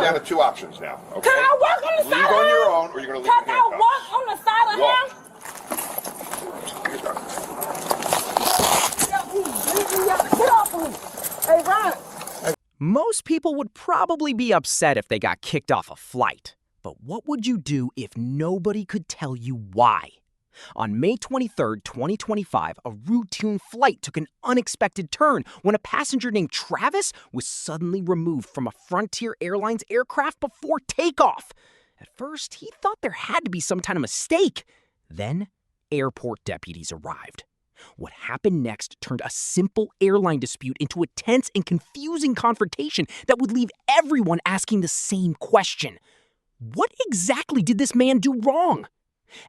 down to two options now. Okay? Can I walk on the side of him? Leave on your own, or you're going to leave in Can I handcuffs. walk on the side of him? Get off me. Hey, Ryan. Most people would probably be upset if they got kicked off a flight. But what would you do if nobody could tell you why? On May 23, 2025, a routine flight took an unexpected turn when a passenger named Travis was suddenly removed from a Frontier Airlines aircraft before takeoff. At first, he thought there had to be some kind of mistake. Then, airport deputies arrived. What happened next turned a simple airline dispute into a tense and confusing confrontation that would leave everyone asking the same question. What exactly did this man do wrong?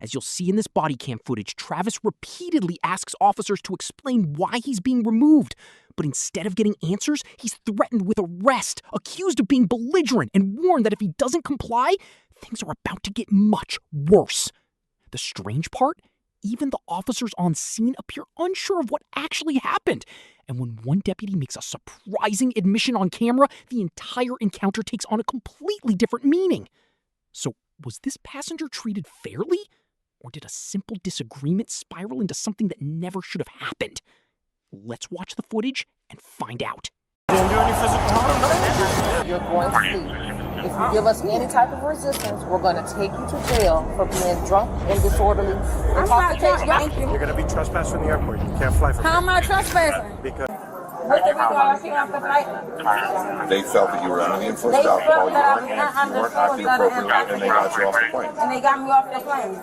As you'll see in this body cam footage, Travis repeatedly asks officers to explain why he's being removed. But instead of getting answers, he's threatened with arrest, accused of being belligerent, and warned that if he doesn't comply, things are about to get much worse. The strange part? Even the officers on scene appear unsure of what actually happened. And when one deputy makes a surprising admission on camera, the entire encounter takes on a completely different meaning. So, was this passenger treated fairly? Or did a simple disagreement spiral into something that never should have happened? Let's watch the footage and find out. Didn't do any physical harm, no? You're going to leave. If you give us any type of resistance, we're going to take you to jail for being drunk and disorderly. I'm not trespassing. You're going to be trespassed from the airport. You can't fly from How am I trespassing? Because What did we go off the flight? They felt that you were under the influence of alcohol, you weren't acting appropriately, and they got you off the plane. And they got me off the plane.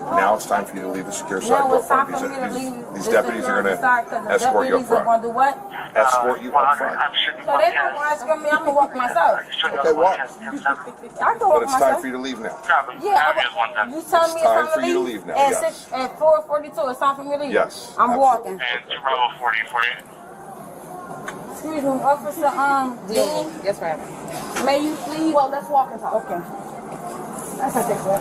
Now it's time for you to leave the secure side. Now Go it's time front. for me to leave. These deputies are going to escort you up They're going to front. do what? Escort you up front. So they're not going to escort me. I'm going to walk myself. Okay, walk. I can But walk it's time myself. for you to leave now. Yeah, you telling me it's time for you to leave now, yes. At 4:42, it's time for me to leave. Yes, I'm walking. And 2 Bravo 40, 48. Excuse me, Officer Dean. Yes, ma'am. May you please? Well, let's walk and talk. Okay. That's not that good.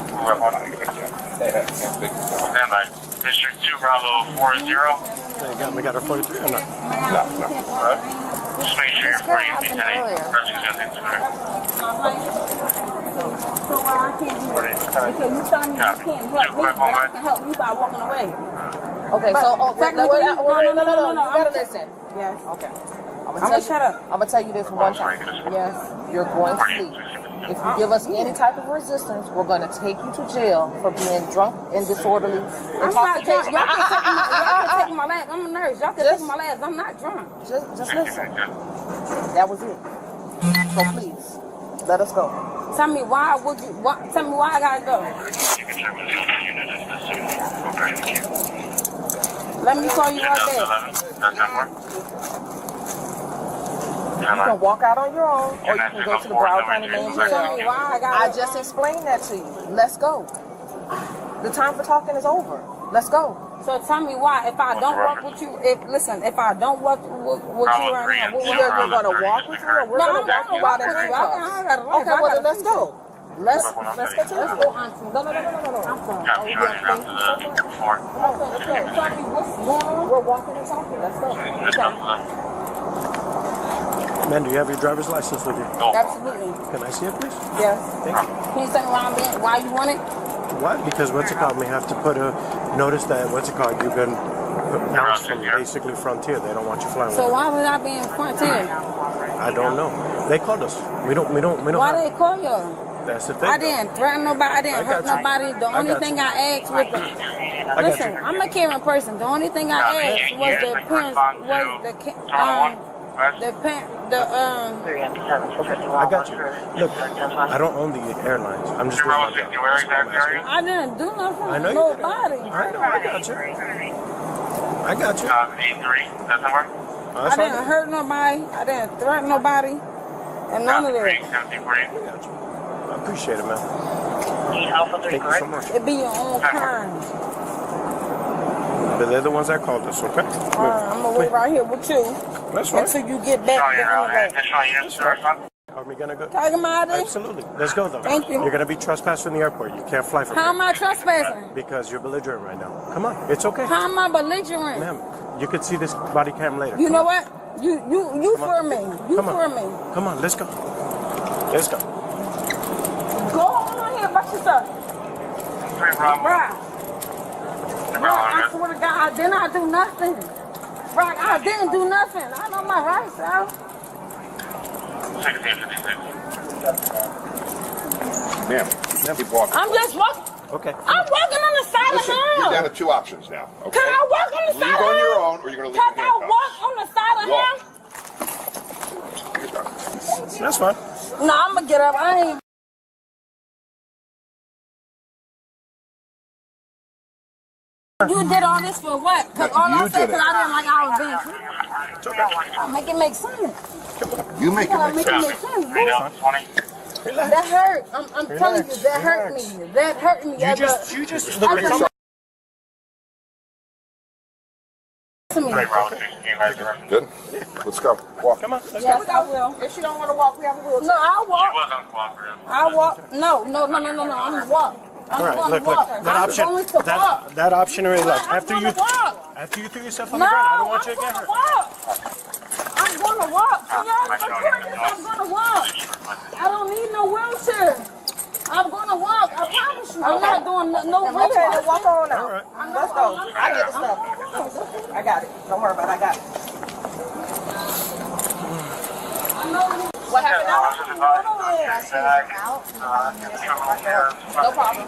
Stand by. District 2 Bravo 40. we got our 43 or not? No. Alright. Just make sure you're 40 feet to 8. Rescue's going to take the clear. So why I can't do it? Because you telling me you can't help me, but I can help you by walking away. Okay, so no. You gotta listen. Yes. Okay. I'm gonna shut up. I'm gonna tell you this one time. Yes. You're going to leave. If you give us any type of resistance, we're going to take you to jail for being drunk and disorderly. I'm not drunk. Y'all can take my legs. I'm a nurse. Y'all can take my legs. I'm not drunk. Just listen. That was it. So please, let us go. Tell me why would you? Tell me why I gotta go. Let me call you right there. You can walk out on your own, or you can go to the Broward County Main Tell me Jail. why I gotta I just explained that to you. Let's go. The time for talking is over. Let's go. So tell me why. If I don't walk with you, if I don't walk with you right now, what You're going to walk with you, or we're going to walk you out of handcuffs? Okay, well then let's go. Let's get to this. No. I'm sorry. Yeah, you already got to the floor. Tell me what's going on. We're walking and talking. Let's go. Man, do you have your driver's license with you? Absolutely. Can I see it, please? Yes. Thank you. Can you tell me why you want it? What? Because what's it called? We have to put a notice that you've been announced from basically Frontier. They don't want you flying. So why would I be in Frontier? I don't know. They called us. We don't. Why they call you? That's the thing. I didn't threaten nobody. I didn't hurt nobody. The only thing I asked was listen. I'm a caring person. The only thing I asked was the parents I got you. Look, I don't own the airlines. I'm just doing my job. I didn't do nothing I know to you didn't. nobody. I know. I got you. 83, that's the word? I didn't hurt nobody. I didn't threaten nobody. And none of that. I got you. I appreciate it, man. Thank you so much. It be your own kind. But they're the ones that called us, okay? I'm gonna wait right here with you. That's right. Until you get back. Are we gonna go? Can I get my ID? Absolutely. Let's go though. Thank you. You're gonna be trespassed from the airport. You can't fly from How here. am I trespassing? Because you're belligerent right now. Come on, it's okay. How am I belligerent? Ma'am, you could see this body cam later. You know what? You for me. You Come on. for me. Come on, let's go. Let's go. Go on here, watch yourself. Bruh. I swear to God, I did not do nothing. Bruh, I didn't do nothing. I know my rights, yo. Ma'am, keep walking. I'm just walking. Okay. I'm walking on the side Listen, of him. you're down to two options now. Okay? Can I walk on the side Leave of him? on your own, or you're gonna leave Can in I handcuffs. walk on the side of Walk. him? You're done. That's fine. No, I'm gonna get up. I ain't. You did all this for what? Because all I You said did because it. I didn't like how I was being treated. Make it make sense. You make it Gotta make make it sense. make sense, boo. That hurt. I'm telling you, that hurt me. That hurt me. You just look I just- to me. Good? Let's go. Walk. Come on. Let's Yes, go. I will. If she don't want to walk, we have a wheelchair. No, I'll walk. wasn't cooperative. I'll walk. No. I'm gonna walk. I'm All right, gonna look. walk. That I'm option. going to walk. That option already left. I'm After gonna you walk. threw yourself on No, the ground, I don't want you I'm to get gonna hurt. walk. I'm gonna walk. I'm gonna walk. I don't need no wheelchair. I'm gonna walk. I promise you. I'm not doing no Okay, then wheelchair. walk on out. All right. Let's go. I get the stuff. I got it. Don't worry about it. I got it. What happened now? No problem.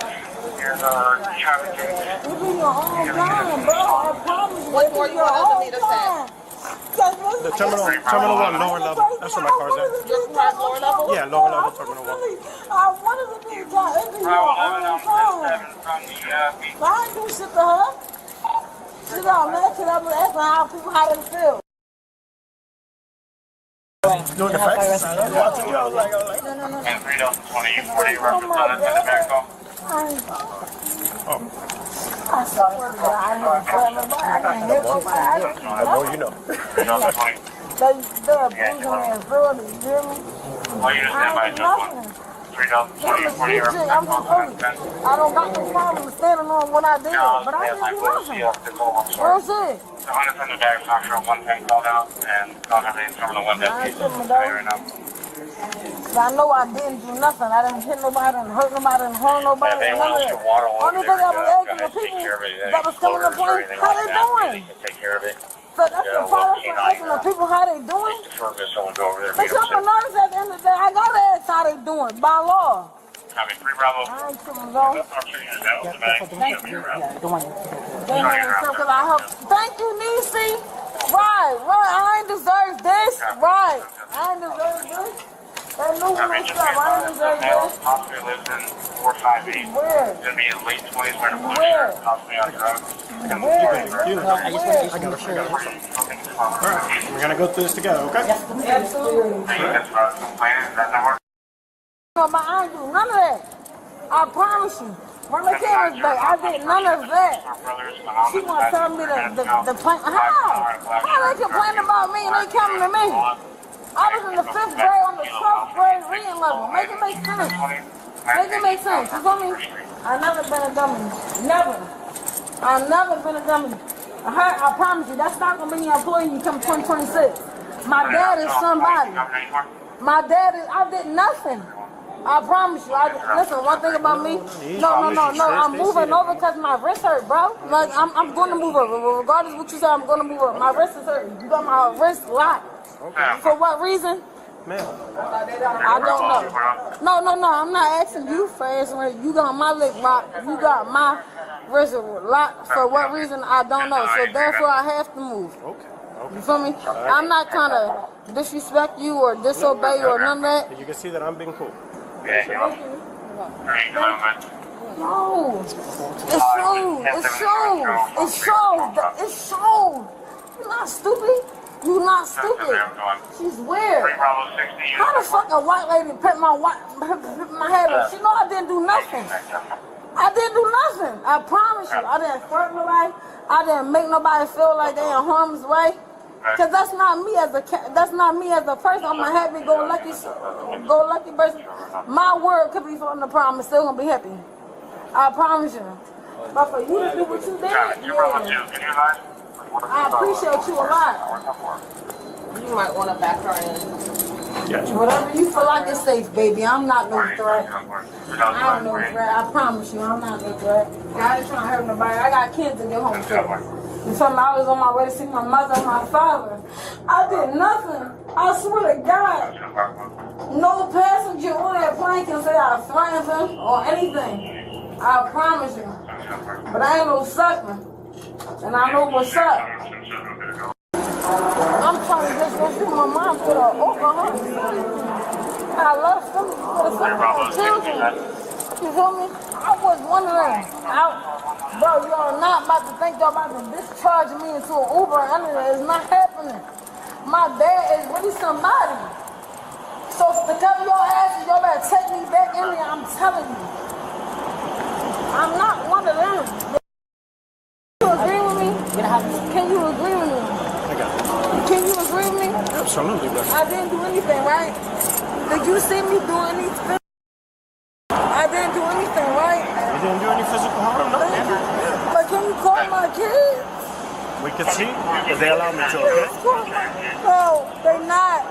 Here's traffic ticket. It'll be your own time, bro. I promise you. What more you want us to need us at? The terminal 1, lower level. That's where my car's at. Your car's lower level? Yeah, lower level, terminal 1. I wanted to be done. It'll be your own time. From the I ain't do shit to her. She got mad because I was asking how people how they feel. Doing the facts. I was like, and 3,2040 represented in the back. I swear to God, I didn't tell nobody. I can't hit nobody. I know you know. 3,20. They're abusing me and throwing me, you hear me? Well, you just stand by I ain't just one. nothing. 3,2040 I'm the police. I don't got no problem standing on what I did, but I didn't do nothing. Real shit. The hunter from the back, talk from 1 tank called out, and don't have any terminal 1 deputy. Right now. So I know I didn't do nothing. I didn't hit nobody, I didn't hurt nobody, I didn't harm nobody. If anyone None of else that. can water Only thing I was asking the take people care of it. that was coming to play, how they doing? Take care of it. So that's the problem for asking the people how they doing. Someone go over there. They come to notice at the end of the day, I gotta ask how they doing, by law. Copy 3 Bravo. I ain't tripping, bro. Thank you. They ain't because I help. Thank you, Niecy. Right. I ain't deserve this. Right. I ain't deserve this. That new one was stuff. I ain't deserve this. Hospital lives in 458. Where? It's gonna be in late 20s when the blue Where? shirt hospital on the road. Alright, we're gonna go through this together, okay? Absolutely. That's about complaining. That's not working. No, but I ain't do none of that. I promise you. Run the cameras back. I did none of that. She want to tell me the plan. How? How they complain about me and they coming to me? I was in the 5th grade on the 12th grade reading level. Make it make sense. Make it make sense. You feel me? I never been a dummy. Never. I never been a dummy. I promise you, that's not gonna be your employee when you come 2026. My dad is somebody. My dad is. I did nothing. I promise you. Listen, one thing about me. No. I'm moving over because my wrist hurt, bro. Like I'm going to move over. Regardless of what you say, I'm going to move over. My wrist is hurt. You got my wrist locked. For what reason? Ma'am. I don't know. No. I'm not asking you for answering. You got my leg locked. You got my wrist locked. For what reason? I don't know. So therefore, I have to move. Okay. You feel me? I'm not trying to disrespect you or disobey you or none of that. You can see that I'm being cool. No, it shows. You're not stupid. She's weird. How the fuck a white lady pet my head up? She know I didn't do nothing. I promise you. I didn't hurt nobody. I didn't make nobody feel like they in harm's way. Cause that's not me as a person. I'm a happy-go-lucky person. My word could be from the problem. I'm still gonna be happy. I promise you. But for you to do what you did, yeah. I appreciate you a lot. You might want to back her in. Yes. Whatever you feel like is safe, baby. I'm not no threat. I'm no threat. I promise you, I'm not no threat. I ain't trying to hurt nobody. I got kids to get home to. You feel me? I was on my way to see my mother and my father. I did nothing. I swear to God. No passenger on that plane can say I threatened them or anything. I promise you. But I ain't no sucker. And I know what's up. I'm trying to just go see my mom for the over her. I love them for the children. You feel me? I was wondering, bro, y'all not about to think y'all about to discharge me into an Uber. It's not happening. My dad is really somebody. So to cover your asses, y'all better take me back in there. I'm telling you. I'm not one of them. Can you agree with me? Can you agree with me? I got it. Can you agree with me? Absolutely, but I didn't do anything, right? Did you see me do anything? I didn't do anything, right? you didn't do any physical harm, no? But can you call my kids? We can see if they allow me to, okay? No, they're not.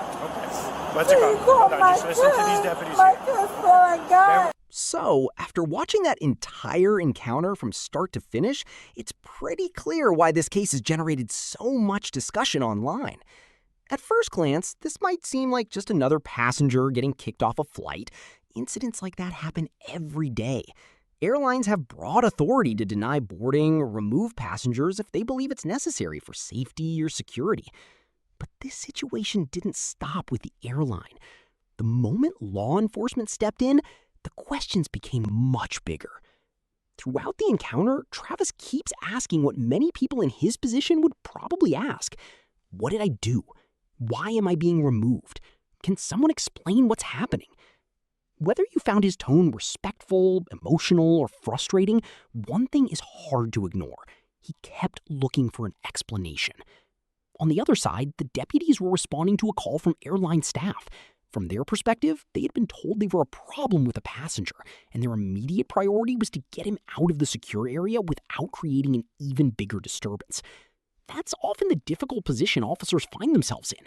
What's it Please called? call Now, my just listen to these kids. deputies My here. kids feeling God. So, after watching that entire encounter from start to finish, it's pretty clear why this case has generated so much discussion online. At first glance, this might seem like just another passenger getting kicked off a flight. Incidents like that happen every day. Airlines have broad authority to deny boarding or remove passengers if they believe it's necessary for safety or security. But this situation didn't stop with the airline. The moment law enforcement stepped in, the questions became much bigger. Throughout the encounter, Travis keeps asking what many people in his position would probably ask. What did I do? Why am I being removed? Can someone explain what's happening? Whether you found his tone respectful, emotional, or frustrating, one thing is hard to ignore. He kept looking for an explanation. On the other side, the deputies were responding to a call from airline staff. From their perspective, they had been told they were a problem with a passenger, and their immediate priority was to get him out of the secure area without creating an even bigger disturbance. That's often the difficult position officers find themselves in.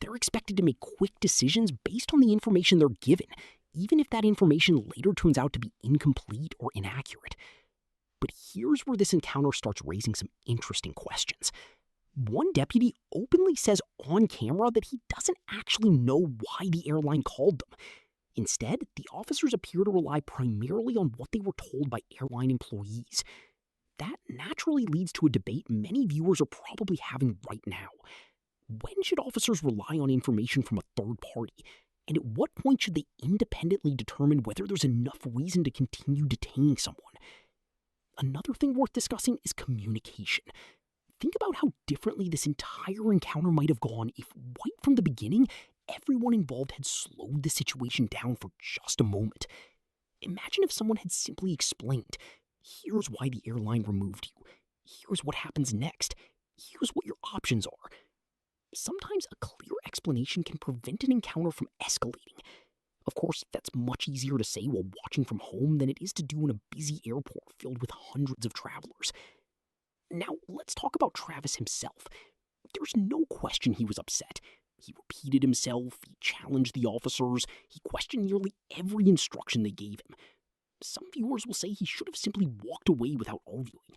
They're expected to make quick decisions based on the information they're given, even if that information later turns out to be incomplete or inaccurate. But here's where this encounter starts raising some interesting questions. One deputy openly says on camera that he doesn't actually know why the airline called them. Instead, the officers appear to rely primarily on what they were told by airline employees. That naturally leads to a debate many viewers are probably having right now. When should officers rely on information from a third party? And at what point should they independently determine whether there's enough reason to continue detaining someone? Another thing worth discussing is communication. Think about how differently this entire encounter might have gone if, right from the beginning, everyone involved had slowed the situation down for just a moment. Imagine if someone had simply explained, here's why the airline removed you. Here's what happens next. Here's what your options are. Sometimes a clear explanation can prevent an encounter from escalating. Of course, that's much easier to say while watching from home than it is to do in a busy airport filled with hundreds of travelers. Now, let's talk about Travis himself. There's no question he was upset. He repeated himself, he challenged the officers, he questioned nearly every instruction they gave him. Some viewers will say he should have simply walked away without arguing.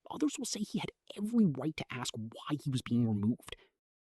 Others will say he had every right to ask why he was being removed.